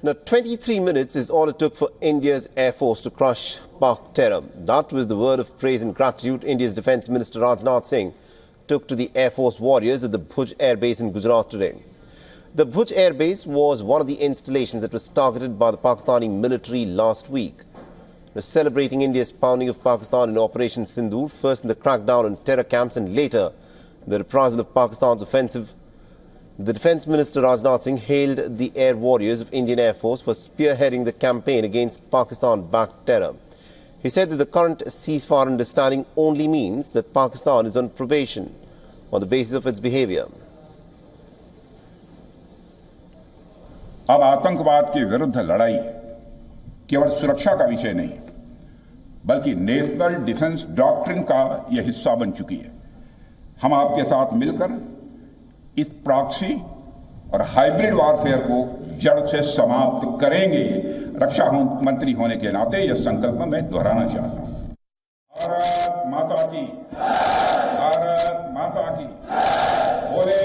Now, 23 minutes is all it took for India's Air Force to crush Pak terror. That was the word of praise and gratitude India's Defence Minister Rajnath Singh took to the Air Force warriors at the Bhuj Air Base in Gujarat today. The Bhuj Air Base was one of the installations that was targeted by the Pakistani military last week. Celebrating India's pounding of Pakistan in Operation Sindoor, first in the crackdown on terror camps and later the reprisal of Pakistan's offensive, the Defence Minister Rajnath Singh hailed the air warriors of Indian Air Force for spearheading the campaign against Pakistan-backed terror. He said that the current ceasefire understanding only means that Pakistan is on probation on the basis of its behaviour. अब आतंकवाद के विरुद्ध लड़ाई केवल सुरक्षा का विषय नहीं, बल्कि नेशनल डिफेंस डॉक्ट्रिन का यह हिस्सा बन चुकी है। हम आपके साथ मिलकर इस प्रॉक्सी और हाइब्रिड वॉरफेयर को जड़ से समाप्त करेंगे। रक्षा मंत्री होने के नाते यह संकल्प मैं दोहराना चाहता हूं। भारत माता की, भारत माता की, बोले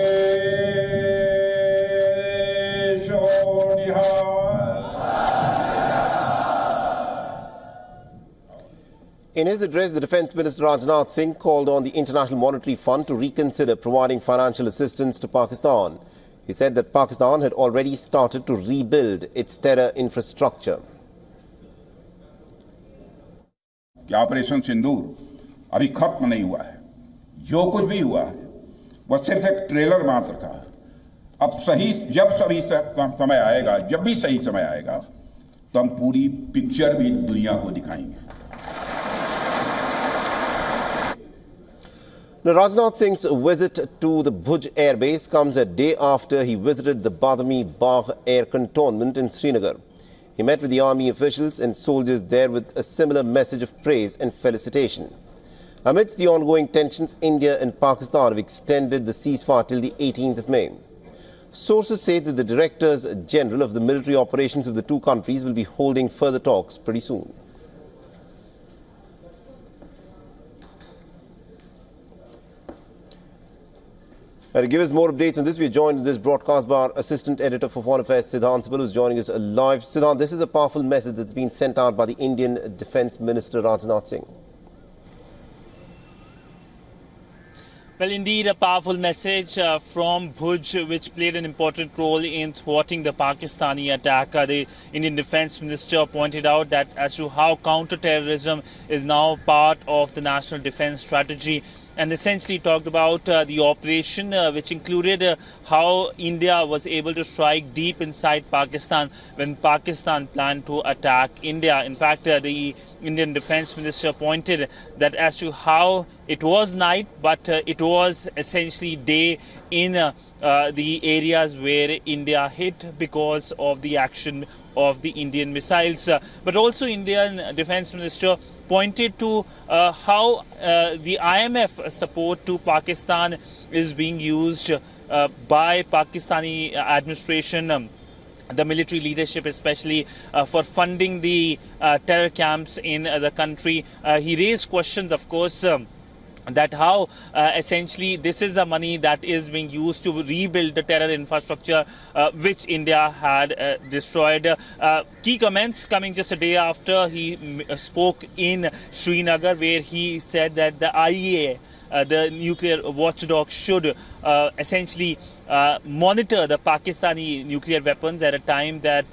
In his address, the Defence Minister Rajnath Singh called on the International Monetary Fund to reconsider providing financial assistance to Pakistan. He said that Pakistan had already started to rebuild its terror infrastructure. Operation Sindoor अभी खत्म नहीं हुआ है। जो कुछ भी हुआ है वह सिर्फ एक ट्रेलर मात्र था। अब जब समय आएगा, जब भी सही समय आएगा, तो हम पूरी पिक्चर भी दुनिया को दिखाएंगे। Now, Rajnath Singh's visit to the Bhuj Air Base comes a day after he visited the Badami Bagh Air Cantonment in Srinagar. He met with the army officials and soldiers there with a similar message of praise and felicitation. Amidst the ongoing tensions, India and Pakistan have extended the ceasefire till the 18th of May. Sources say that the Directors General of the military operations of the two countries will be holding further talks pretty soon. To give us more updates on this, we are joined in this broadcast by our Assistant Editor for Foreign Affairs, Siddhant Sibal, who is joining us live. Siddhant, this is a powerful message that's been sent out by the Indian Defence Minister Rajnath Singh. Well, indeed, a powerful message from Bhuj, which played an important role in thwarting the Pakistani attack. The Indian Defence Minister pointed out that as to how counter-terrorism is now part of the national defence strategy, and essentially talked about the operation, which included how India was able to strike deep inside Pakistan when Pakistan planned to attack India. In fact, the Indian Defence Minister pointed that as to how it was night, but it was essentially day in the areas where India hit because of the action of the Indian missiles. But also Indian Defence Minister pointed to how the IMF support to Pakistan is being used by Pakistani administration, the military leadership especially, for funding the terror camps in the country. He raised questions, of course, that how essentially this is the money that is being used to rebuild the terror infrastructure which India had destroyed. Key comments coming just a day after he spoke in Srinagar, where he said that the IAEA, the nuclear watchdog, should essentially monitor the Pakistani nuclear weapons at a time that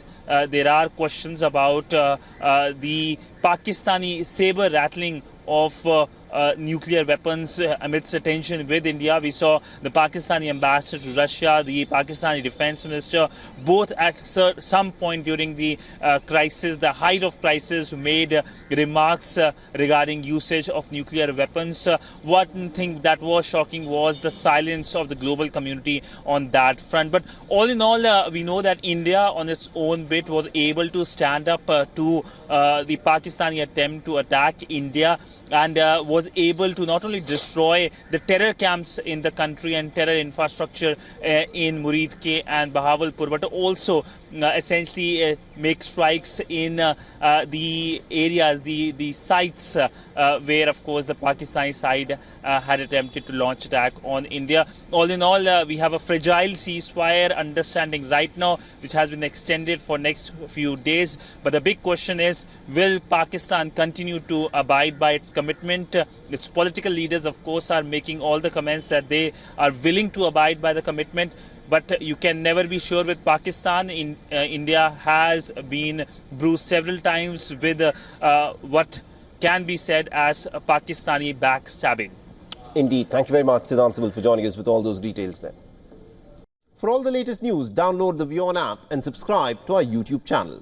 there are questions about the Pakistani saber rattling of nuclear weapons amidst the tension with India. We saw the Pakistani ambassador to Russia, the Pakistani defense minister, both at some point during the crisis, the height of crisis, made remarks regarding usage of nuclear weapons. One thing that was shocking was the silence of the global community on that front. But all in all, we know that India on its own bit was able to stand up to the Pakistani attempt to attack India, and was able to not only destroy the terror camps in the country and terror infrastructure in Murid Ke and Bahawalpur, but also essentially make strikes in the areas, the sites where, of course, the Pakistani side had attempted to launch attack on India. All in all, we have a fragile ceasefire understanding right now, which has been extended for next few days. But the big question is, will Pakistan continue to abide by its commitment? Its political leaders, of course, are making all the comments that they are willing to abide by the commitment. But you can never be sure with Pakistan. India has been bruised several times with what can be said as a Pakistani backstabbing. Indeed. Thank you very much, Siddhant Sibil, for joining us with all those details there. For all the latest news, download the WION app and subscribe to our YouTube channel.